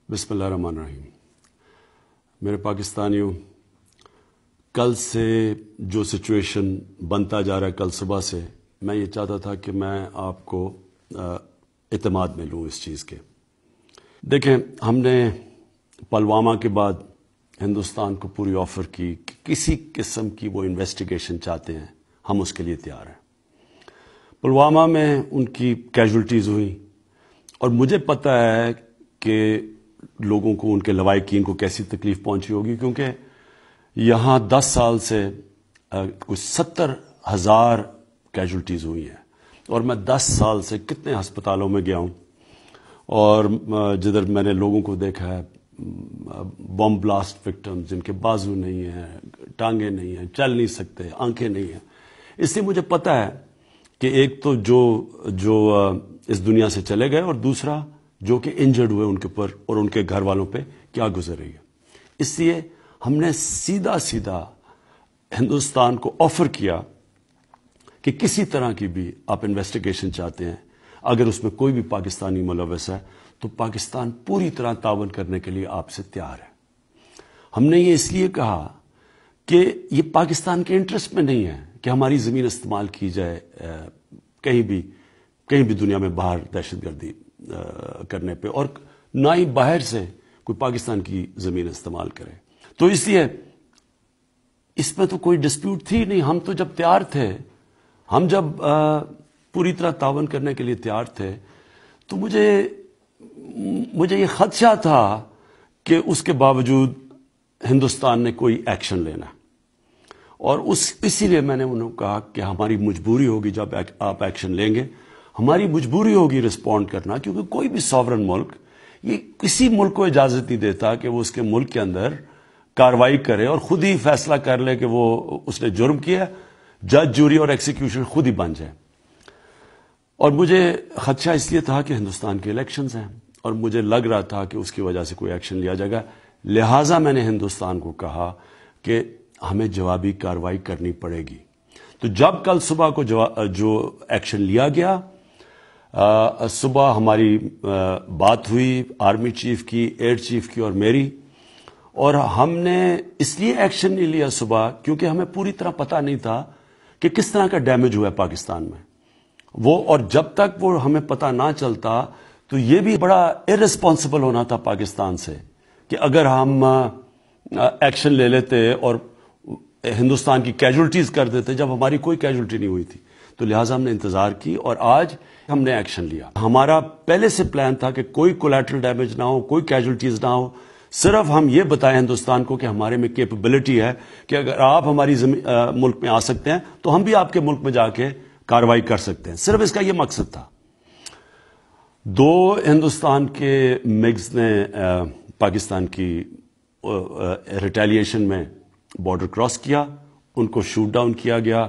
بسم اللہ الرحمن الرحیم۔ میرے پاکستانیوں، کل سے جو سچویشن بنتا جا رہا ہے، کل صبح سے میں یہ چاہتا تھا کہ میں آپ کو اعتماد میں لوں اس چیز کے۔ دیکھیں، ہم نے پلوامہ کے بعد ہندوستان کو پوری آفر کی کہ کسی قسم کی وہ انویسٹیگیشن چاہتے ہیں، ہم اس کے لیے تیار ہیں۔ پلوامہ میں ان کی کیجولٹیز ہوئی اور مجھے پتہ ہے کہ لوگوں کو، ان کے لواحقین کو کیسی تکلیف پہنچی ہوگی، کیونکہ یہاں 10 سال سے کچھ 70,000 کیجولٹیز ہوئی ہیں، اور میں 10 سال سے کتنے ہسپتالوں میں گیا ہوں، اور جدھر میں نے لوگوں کو دیکھا ہے بم بلاسٹ وکٹم، جن کے بازو نہیں ہیں، ٹانگیں نہیں ہیں، چل نہیں سکتے، آنکھیں نہیں ہیں۔ اس لیے مجھے پتہ ہے کہ ایک تو جو اس دنیا سے چلے گئے، اور دوسرا جو کہ انجرڈ ہوئے، ان کے اوپر اور ان کے گھر والوں پہ کیا گزر رہی ہے۔ اس لیے ہم نے سیدھا ہندوستان کو آفر کیا کہ کسی طرح کی بھی آپ انویسٹیگیشن چاہتے ہیں، اگر اس میں کوئی بھی پاکستانی ملوث ہے تو پاکستان پوری طرح تعاون کرنے کے لیے آپ سے تیار ہے۔ ہم نے یہ اس لیے کہا کہ یہ پاکستان کے انٹرسٹ میں نہیں ہے کہ ہماری زمین استعمال کی جائے کہیں بھی دنیا میں باہر دہشت گردی کرنے پہ، اور نہ ہی باہر سے کوئی پاکستان کی زمین استعمال کرے۔ تو اس لیے اس میں تو کوئی ڈسپیوٹ تھی نہیں، ہم تو جب تیار تھے، ہم جب پوری طرح تعاون کرنے کے لیے تیار تھے، تو مجھے یہ خدشہ تھا کہ اس کے باوجود ہندوستان نے کوئی ایکشن لینا، اور اسی لیے میں نے انہوں نے کہا کہ ہماری مجبوری ہوگی، جب آپ ایکشن لیں گے ہماری مجبوری ہوگی رسپونڈ کرنا، کیونکہ کوئی بھی ساورن ملک یہ کسی ملک کو اجازت نہیں دیتا کہ وہ اس کے ملک کے اندر کارروائی کرے اور خود ہی فیصلہ کر لے کہ اس نے جرم کیا، جج، جوری اور ایکسیکیوشن خود ہی بن جائے۔ اور مجھے خدشہ اس لیے تھا کہ ہندوستان کے الیکشنز ہیں، اور مجھے لگ رہا تھا کہ اس کی وجہ سے کوئی ایکشن لیا جائے گا، لہٰذا میں نے ہندوستان کو کہا کہ ہمیں جوابی کارروائی کرنی پڑے گی۔ تو جب کل صبح کو جو ایکشن لیا گیا، صبح ہماری بات ہوئی آرمی چیف کی، ایئر چیف کی اور میری، اور ہم نے اس لیے ایکشن نہیں لیا صبح کیونکہ ہمیں پوری طرح پتہ نہیں تھا کہ کس طرح کا ڈیمیج ہوا ہے پاکستان میں اور جب تک وہ ہمیں پتہ نہ چلتا تو یہ بھی بڑا ارسپانسبل ہونا تھا پاکستان سے کہ اگر ہم ایکشن لے لیتے اور ہندوستان کی کیجولٹیز کر دیتے جب ہماری کوئی کیجولٹی نہیں ہوئی تھی۔ تو لہٰذا ہم نے انتظار کی اور آج ہم نے ایکشن لیا۔ ہمارا پہلے سے پلان تھا کہ کوئی کولیٹرل ڈیمیج نہ ہو، کوئی کیجولٹیز نہ ہو، صرف ہم یہ بتائیں ہندوستان کو کہ ہمارے میں کیپیبلٹی ہے کہ اگر آپ ہماری ملک میں آ سکتے ہیں تو ہم بھی آپ کے ملک میں جا کے کارروائی کر سکتے ہیں۔ صرف اس کا یہ مقصد تھا۔ 2 ہندوستان کے مگز نے پاکستان کی ریٹیلیشن میں بارڈر کراس کیا، ان کو شوٹ ڈاؤن کیا گیا،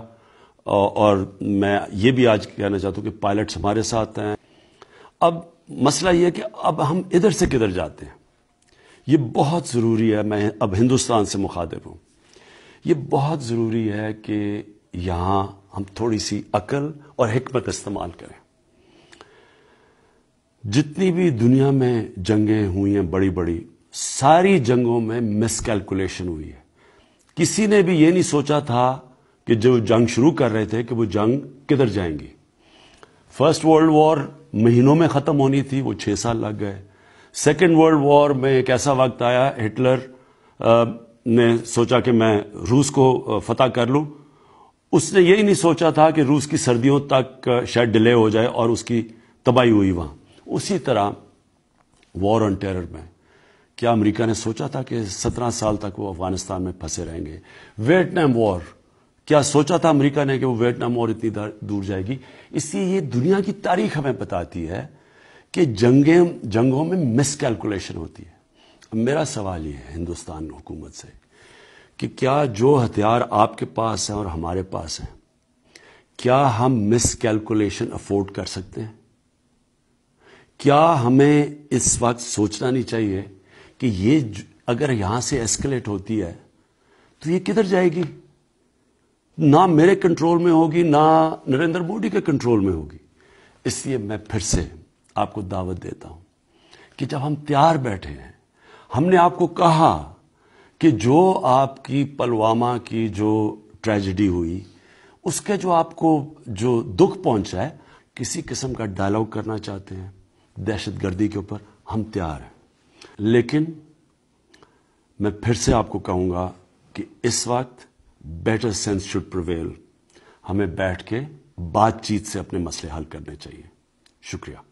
اور میں یہ بھی آج کہنا چاہتا ہوں کہ پائلٹس ہمارے ساتھ ہیں۔ اب مسئلہ یہ ہے کہ اب ہم ادھر سے کدھر جاتے ہیں، یہ بہت ضروری ہے۔ میں اب ہندوستان سے مخاطب ہوں، یہ بہت ضروری ہے کہ یہاں ہم تھوڑی سی عقل اور حکمت استعمال کریں۔ جتنی بھی دنیا میں جنگیں ہوئی ہیں بڑی، ساری جنگوں میں مس کیلکولیشن ہوئی ہے۔ کسی نے بھی یہ نہیں سوچا تھا کہ جو جنگ شروع کر رہے تھے کہ وہ جنگ کدھر جائیں گی۔ فرسٹ ورلڈ وار مہینوں میں ختم ہونی تھی، وہ 6 سال لگ گئے۔ سیکنڈ ورلڈ وار میں ایک ایسا وقت آیا، ہٹلر نے سوچا کہ میں روس کو فتح کر لوں، اس نے یہی نہیں سوچا تھا کہ روس کی سردیوں تک شاید ڈیلے ہو جائے اور اس کی تباہی ہوئی وہاں۔ اسی طرح وار آن ٹیرر میں کیا امریکہ نے سوچا تھا کہ 17 سال تک وہ افغانستان میں پھنسے رہیں گے؟ ویتنام وار، کیا سوچا تھا امریکہ نے کہ وہ ویتنام وار اتنی دور جائے گی؟ اس لیے یہ دنیا کی تاریخ ہمیں بتاتی ہے کہ جنگوں میں مس کیلکولیشن ہوتی ہے۔ اب میرا سوال یہ ہے ہندوستان حکومت سے کہ کیا جو ہتھیار آپ کے پاس ہیں اور ہمارے پاس ہیں، کیا ہم مس کیلکولیشن افورڈ کر سکتے ہیں؟ کیا ہمیں اس وقت سوچنا نہیں چاہیے کہ یہ اگر یہاں سے ایسکلیٹ ہوتی ہے تو یہ کدھر جائے گی؟ نہ میرے کنٹرول میں ہوگی، نہ نریندر مودی کے کنٹرول میں ہوگی۔ اس لیے میں پھر سے آپ کو دعوت دیتا ہوں کہ جب ہم تیار بیٹھے ہیں، ہم نے آپ کو کہا کہ جو آپ کی پلوامہ کی جو ٹریجڈی ہوئی، اس کے جو آپ کو جو دکھ پہنچا ہے، کسی قسم کا ڈائلاگ کرنا چاہتے ہیں دہشت گردی کے اوپر، ہم تیار ہیں۔ لیکن میں پھر سے آپ کو کہوں گا کہ اس وقت بیٹر سینس شوڈ پریویل، ہمیں بیٹھ کے بات چیت سے اپنے مسئلے حل کرنے چاہیے۔ شکریہ۔